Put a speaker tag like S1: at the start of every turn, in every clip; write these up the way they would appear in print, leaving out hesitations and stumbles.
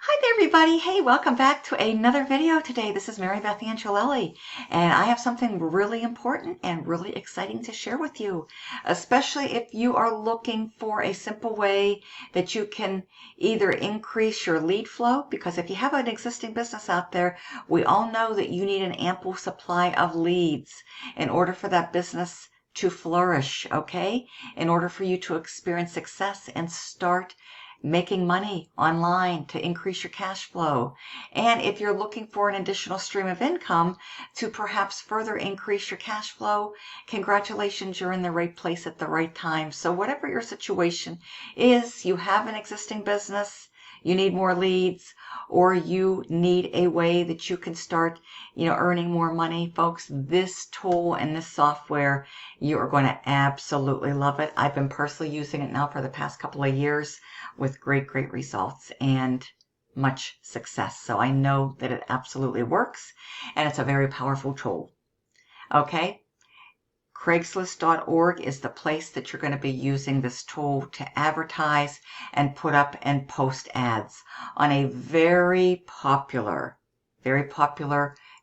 S1: Hi there, everybody. Hey, welcome back to another video today. This is Marybeth and I have something really important and really exciting to share with you, especially if you are looking for a simple way that you can either increase your lead flow, because if you have an existing business out there, we all know that you need an ample supply of leads in order for that business to flourish, okay? In order for you to experience success and start making money online to increase your cash flow. And if you're looking for an additional stream of income to perhaps further increase your cash flow, congratulations, you're in the right place at the right time. So whatever your situation is, you have an existing business, you need more leads, or you need a way that you can start, earning more money, folks, this tool and this software, you are going to absolutely love it. I've been personally using it now for the past couple of years with great results and much success. So I know that it absolutely works, and it's a very powerful tool. Okay? Craigslist.org is the place that you're going to be using this tool to advertise and put up and post ads on a very popular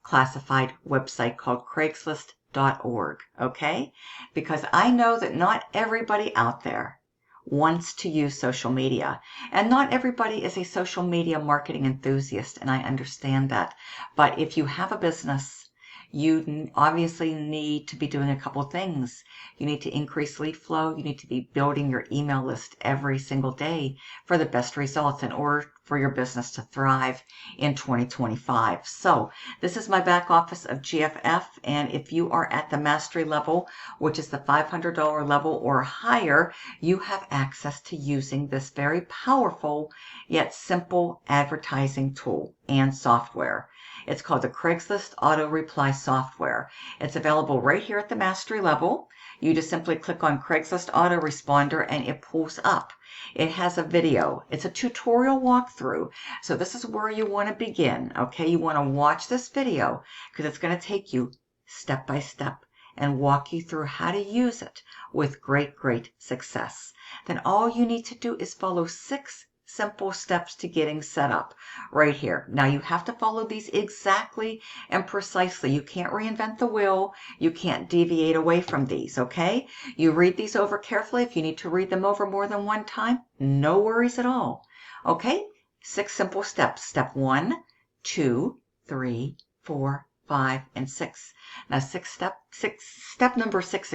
S1: classified website called Craigslist.org. Okay? Because I know that not everybody out there wants to use social media, and not everybody is a social media marketing enthusiast, and I understand that. But if you have a business, you obviously need to be doing a couple things. You need to increase lead flow. You need to be building your email list every single day for the best results in order for your business to thrive in 2025. So this is my back office of GFF, and if you are at the mastery level, which is the $500 level or higher, you have access to using this very powerful yet simple advertising tool and software. It's called the Craigslist Auto Reply Software. It's available right here at the mastery level. You just simply click on Craigslist Autoresponder and it pulls up. It has a video. It's a tutorial walkthrough. So this is where you want to begin. Okay, you want to watch this video because it's going to take you step by step and walk you through how to use it with great success. Then all you need to do is follow 6 simple steps to getting set up right here. Now you have to follow these exactly and precisely. You can't reinvent the wheel. You can't deviate away from these, okay? You read these over carefully. If you need to read them over more than one time, no worries at all. Okay? 6 simple steps. Step 1, 2, 3, 4, 5, and 6. Now step number 6,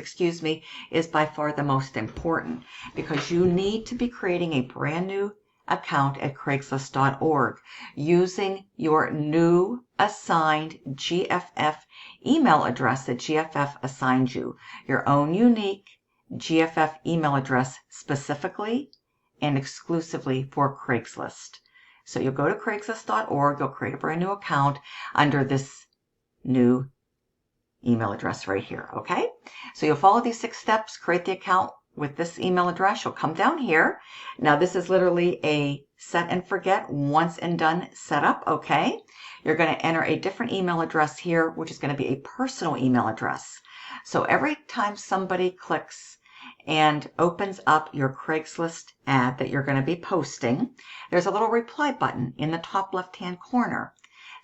S1: is by far the most important, because you need to be creating a brand new account at Craigslist.org using your new assigned GFF email address that GFF assigned you. Your own unique GFF email address specifically and exclusively for Craigslist. So you'll go to Craigslist.org, you'll create a brand new account under this new email address right here, okay? So you'll follow these 6 steps, create the account with this email address. You'll come down here. Now this is literally a set and forget, once and done setup, okay? You're going to enter a different email address here, which is going to be a personal email address. So every time somebody clicks and opens up your Craigslist ad that you're going to be posting, there's a little reply button in the top left-hand corner.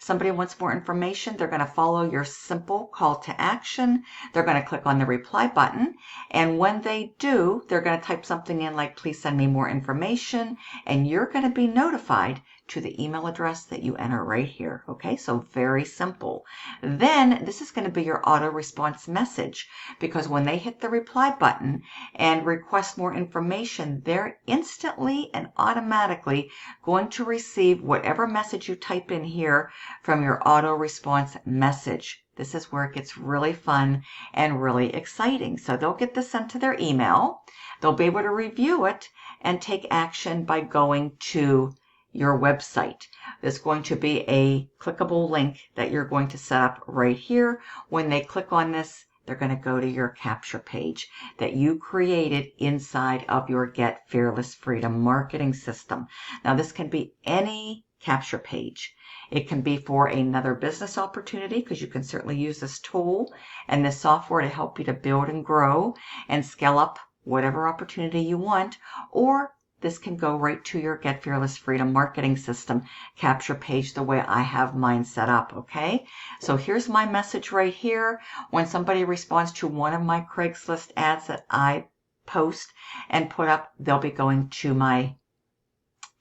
S1: Somebody wants more information, they're going to follow your simple call to action. They're going to click on the reply button. And when they do, they're going to type something in like, please send me more information. And you're going to be notified to the email address that you enter right here. Okay, so very simple. Then this is going to be your auto response message, because when they hit the reply button and request more information, they're instantly and automatically going to receive whatever message you type in here from your auto response message. This is where it gets really fun and really exciting. So they'll get this sent to their email. They'll be able to review it and take action by going to your website. There's going to be a clickable link that you're going to set up right here. When they click on this, they're going to go to your capture page that you created inside of your Get Fearless Freedom marketing system. Now this can be any capture page. It can be for another business opportunity, because you can certainly use this tool and this software to help you to build and grow and scale up whatever opportunity you want. Or this can go right to your Get Fearless Freedom marketing system capture page the way I have mine set up, okay? So here's my message right here. When somebody responds to one of my Craigslist ads that I post and put up, they'll be going to my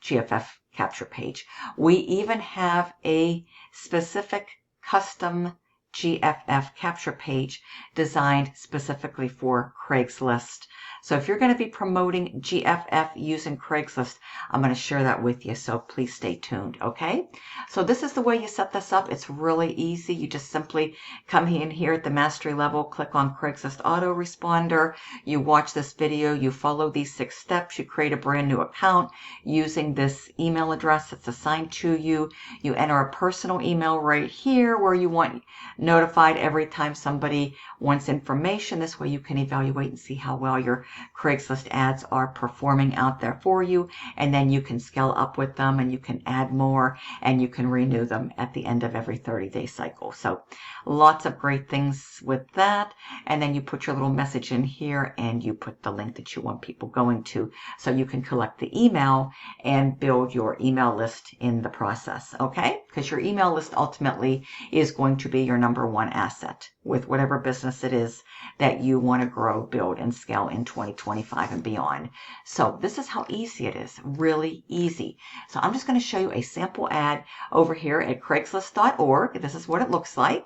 S1: GFF capture page. We even have a specific custom GFF capture page designed specifically for Craigslist. So if you're going to be promoting GFF using Craigslist, I'm going to share that with you. So please stay tuned. Okay. So this is the way you set this up. It's really easy. You just simply come in here at the mastery level, click on Craigslist autoresponder. You watch this video. You follow these 6 steps. You create a brand new account using this email address that's assigned to you. You enter a personal email right here where you want notified every time somebody wants information. This way you can evaluate and see how well your Craigslist ads are performing out there for you. And then you can scale up with them and you can add more and you can renew them at the end of every 30-day cycle. So lots of great things with that. And then you put your little message in here and you put the link that you want people going to so you can collect the email and build your email list in the process. Okay? Because your email list ultimately is going to be your #1 asset with whatever business it is that you want to grow, build, and scale in 2025 and beyond. So this is how easy it is, really easy. So I'm just going to show you a sample ad over here at Craigslist.org. This is what it looks like.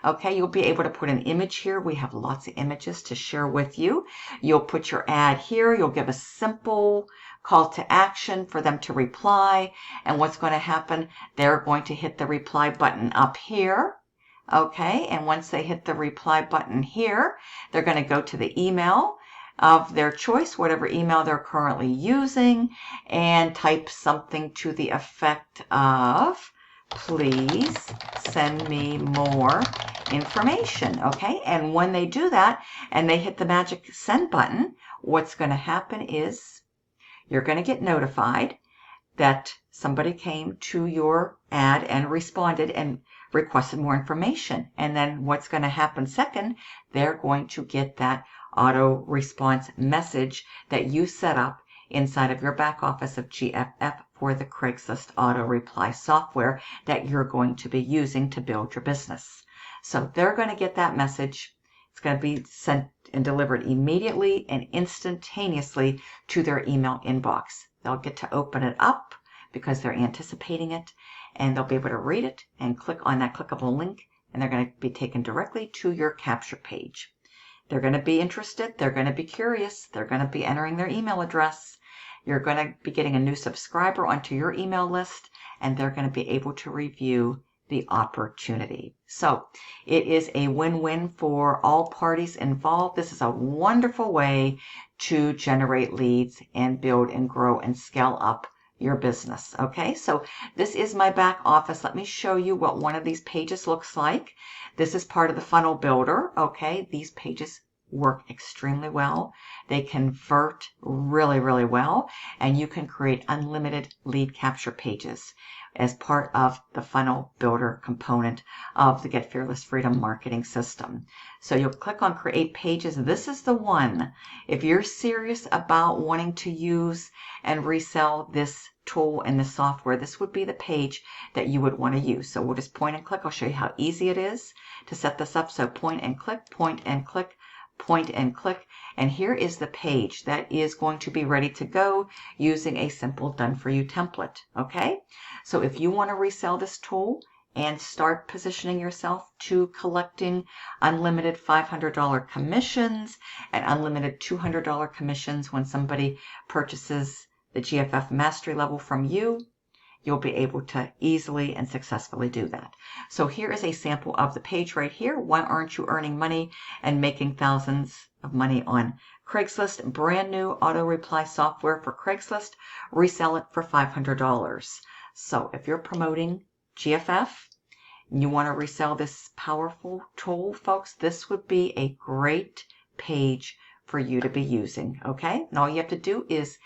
S1: Okay, you'll be able to put an image here. We have lots of images to share with you. You'll put your ad here. You'll give a simple call to action for them to reply. And what's going to happen, they're going to hit the reply button up here. Okay, and once they hit the reply button here, they're going to go to the email of their choice, whatever email they're currently using, and type something to the effect of, please send me more information. Okay, and when they do that and they hit the magic send button, what's going to happen is you're going to get notified that somebody came to your ad and responded and requested more information. And then what's going to happen second, they're going to get that auto response message that you set up inside of your back office of GFF for the Craigslist auto reply software that you're going to be using to build your business. So they're going to get that message. It's going to be sent and delivered immediately and instantaneously to their email inbox. They'll get to open it up because they're anticipating it, and they'll be able to read it and click on that clickable link, and they're going to be taken directly to your capture page. They're going to be interested. They're going to be curious. They're going to be entering their email address. You're going to be getting a new subscriber onto your email list, and they're going to be able to review the opportunity. So it is a win-win for all parties involved. This is a wonderful way to generate leads and build and grow and scale up your business. Okay, so this is my back office. Let me show you what one of these pages looks like. This is part of the funnel builder. Okay, these pages work extremely well. They convert really, really well, and you can create unlimited lead capture pages as part of the funnel builder component of the Get Fearless Freedom marketing system. So you'll click on create pages. This is the one. If you're serious about wanting to use and resell this tool and this software, this would be the page that you would want to use. So we'll just point and click. I'll show you how easy it is to set this up. So point and click, point and click, point and click, and here is the page that is going to be ready to go using a simple done for you template. Okay, so if you want to resell this tool and start positioning yourself to collecting unlimited $500 commissions and unlimited $200 commissions when somebody purchases the GFF mastery level from you, you'll be able to easily and successfully do that. So here is a sample of the page right here. Why aren't you earning money and making thousands of money on Craigslist? Brand new auto reply software for Craigslist. Resell it for $500. So if you're promoting GFF and you want to resell this powerful tool, folks, this would be a great page for you to be using. Okay, and all you have to do is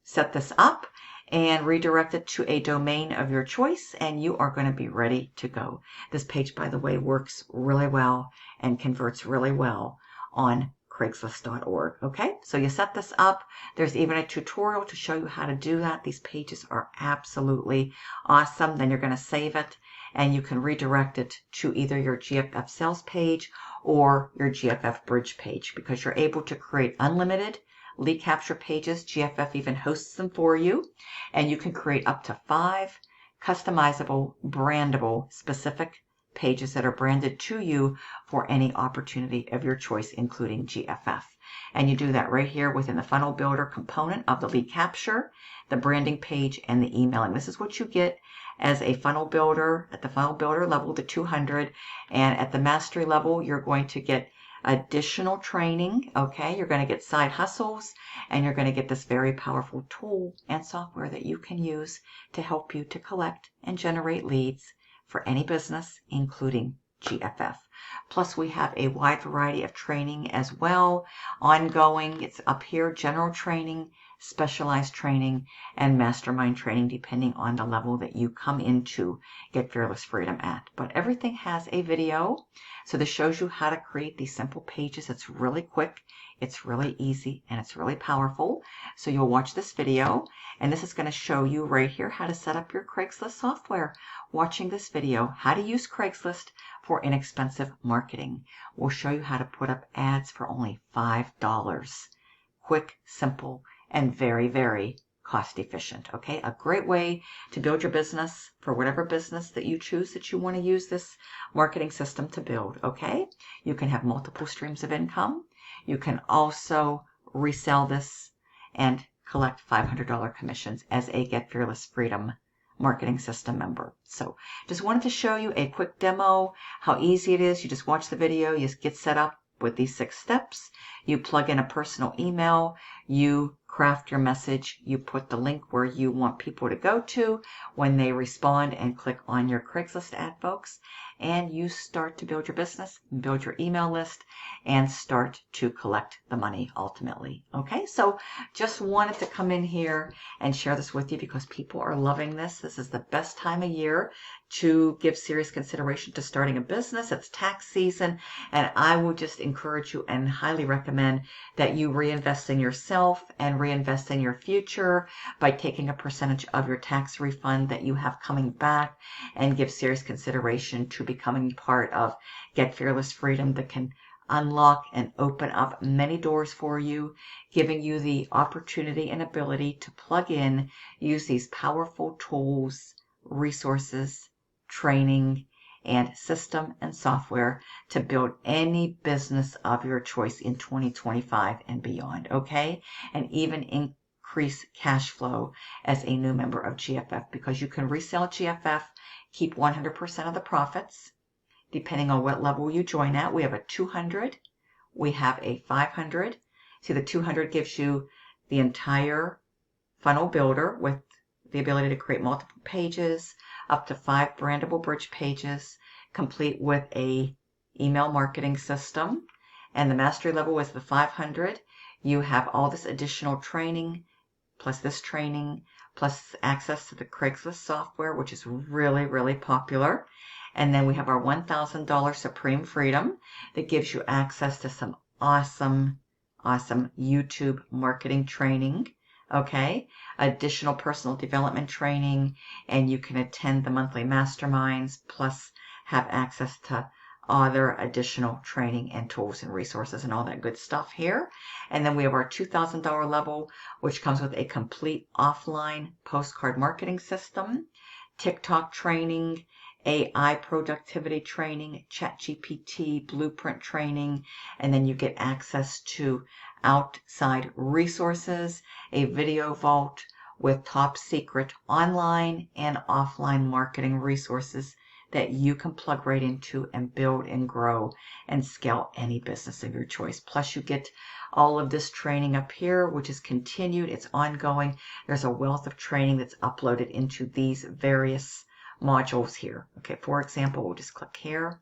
S1: set this up and redirect it to a domain of your choice, and you are going to be ready to go. This page, by the way, works really well and converts really well on Craigslist.org. Okay, so you set this up. There's even a tutorial to show you how to do that. These pages are absolutely awesome. Then you're going to save it and you can redirect it to either your GFF sales page or your GFF bridge page, because you're able to create unlimited lead capture pages. GFF even hosts them for you, and you can create up to 5 customizable, brandable, specific pages that are branded to you for any opportunity of your choice, including GFF. And you do that right here within the funnel builder component of the lead capture, the branding page, and the emailing. This is what you get as a funnel builder at the funnel builder level, the 200, and at the mastery level, you're going to get additional training. Okay, you're going to get side hustles, and you're going to get this very powerful tool and software that you can use to help you to collect and generate leads for any business, including GFF. Plus, we have a wide variety of training as well, ongoing. It's up here: general training, specialized training, and mastermind training, depending on the level that you come into Get Fearless Freedom at. But everything has a video. So this shows you how to create these simple pages. It's really quick, it's really easy, and it's really powerful. So you'll watch this video, and this is going to show you right here how to set up your Craigslist software. Watching this video, how to use Craigslist for inexpensive marketing. We'll show you how to put up ads for only $5. Quick, simple, and very, very cost efficient. Okay, a great way to build your business for whatever business that you choose that you want to use this marketing system to build. Okay, you can have multiple streams of income. You can also resell this and collect $500 commissions as a Get Fearless Freedom marketing system member. So just wanted to show you a quick demo, how easy it is. You just watch the video, you get set up with these 6 steps. You plug in a personal email, you craft your message, you put the link where you want people to go to when they respond and click on your Craigslist ad, folks, and you start to build your business, build your email list, and start to collect the money ultimately. Okay, so just wanted to come in here and share this with you because people are loving this. This is the best time of year to give serious consideration to starting a business. It's tax season, and I will just encourage you and highly recommend that you reinvest in yourself and reinvest in your future by taking a percentage of your tax refund that you have coming back and give serious consideration to becoming part of Get Fearless Freedom that can unlock and open up many doors for you, giving you the opportunity and ability to plug in, use these powerful tools, resources, training, and system and software to build any business of your choice in 2025 and beyond, okay? And even increase cash flow as a new member of GFF, because you can resell GFF, keep 100% of the profits, depending on what level you join at. We have a 200, we have a 500. See, the 200 gives you the entire funnel builder with the ability to create multiple pages, up to 5 brandable bridge pages, complete with a email marketing system. And the mastery level is the 500. You have all this additional training, plus this training, plus access to the Craigslist software, which is really, really popular. And then we have our $1,000 Supreme Freedom that gives you access to some awesome, awesome YouTube marketing training. Okay, additional personal development training, and you can attend the monthly masterminds, plus have access to other additional training and tools and resources and all that good stuff here. And then we have our $2,000 level, which comes with a complete offline postcard marketing system, TikTok training, AI productivity training, ChatGPT blueprint training, and then you get access to outside resources, a video vault with top secret online and offline marketing resources that you can plug right into and build and grow and scale any business of your choice. Plus you get all of this training up here, which is continued, it's ongoing. There's a wealth of training that's uploaded into these various modules here. Okay, for example, we'll just click here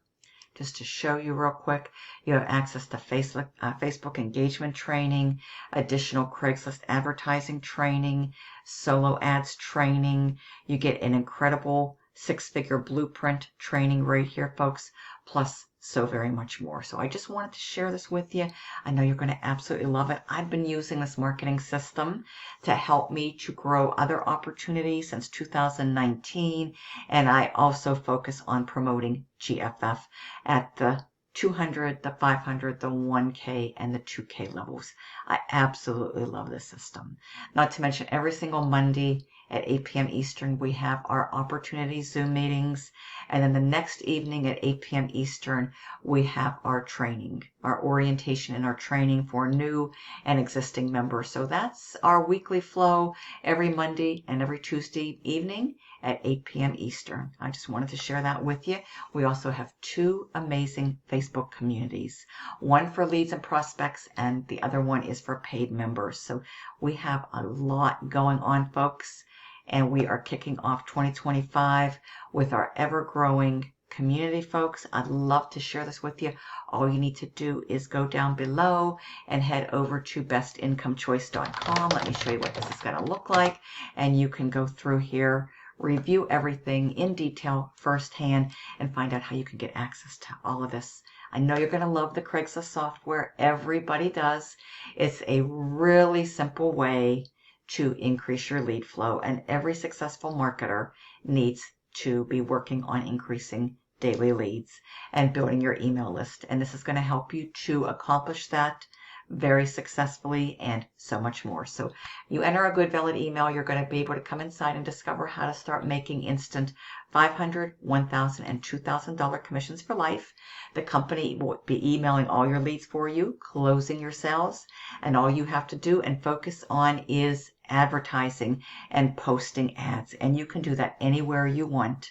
S1: just to show you real quick. You have access to Facebook engagement training, additional Craigslist advertising training, solo ads training. You get an incredible 6-figure blueprint training right here, folks, plus so very much more. So I just wanted to share this with you. I know you're going to absolutely love it. I've been using this marketing system to help me to grow other opportunities since 2019. And I also focus on promoting GFF at the 200, the 500, the 1K, and the 2K levels. I absolutely love this system. Not to mention every single Monday at 8 p.m. Eastern, we have our opportunity Zoom meetings. And then the next evening at 8 p.m. Eastern, we have our training, our orientation and our training for new and existing members. So that's our weekly flow every Monday and every Tuesday evening at 8 p.m. Eastern. I just wanted to share that with you. We also have 2 amazing Facebook communities, one for leads and prospects, and the other one is for paid members. So we have a lot going on, folks, and we are kicking off 2025 with our ever-growing community, folks. I'd love to share this with you. All you need to do is go down below and head over to bestincomechoice.com. Let me show you what this is going to look like, and you can go through here, review everything in detail firsthand, and find out how you can get access to all of this. I know you're going to love the Craigslist software. Everybody does. It's a really simple way to increase your lead flow, and every successful marketer needs to be working on increasing daily leads and building your email list. And this is going to help you to accomplish that very successfully and so much more. So you enter a good valid email, you're going to be able to come inside and discover how to start making instant $500, $1,000, and $2,000 commissions for life. The company will be emailing all your leads for you, closing your sales, and all you have to do and focus on is advertising and posting ads. And you can do that anywhere you want.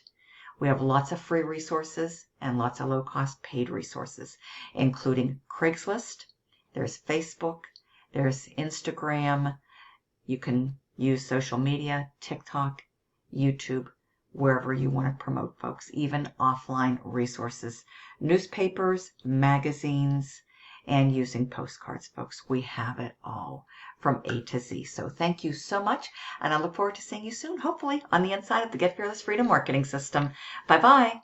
S1: We have lots of free resources and lots of low-cost paid resources, including Craigslist. There's Facebook, there's Instagram. You can use social media, TikTok, YouTube, wherever you want to promote, folks, even offline resources, newspapers, magazines, and using postcards, folks. We have it all from A to Z. So thank you so much, and I look forward to seeing you soon, hopefully, on the inside of the Get Fearless Freedom Marketing System. Bye-bye.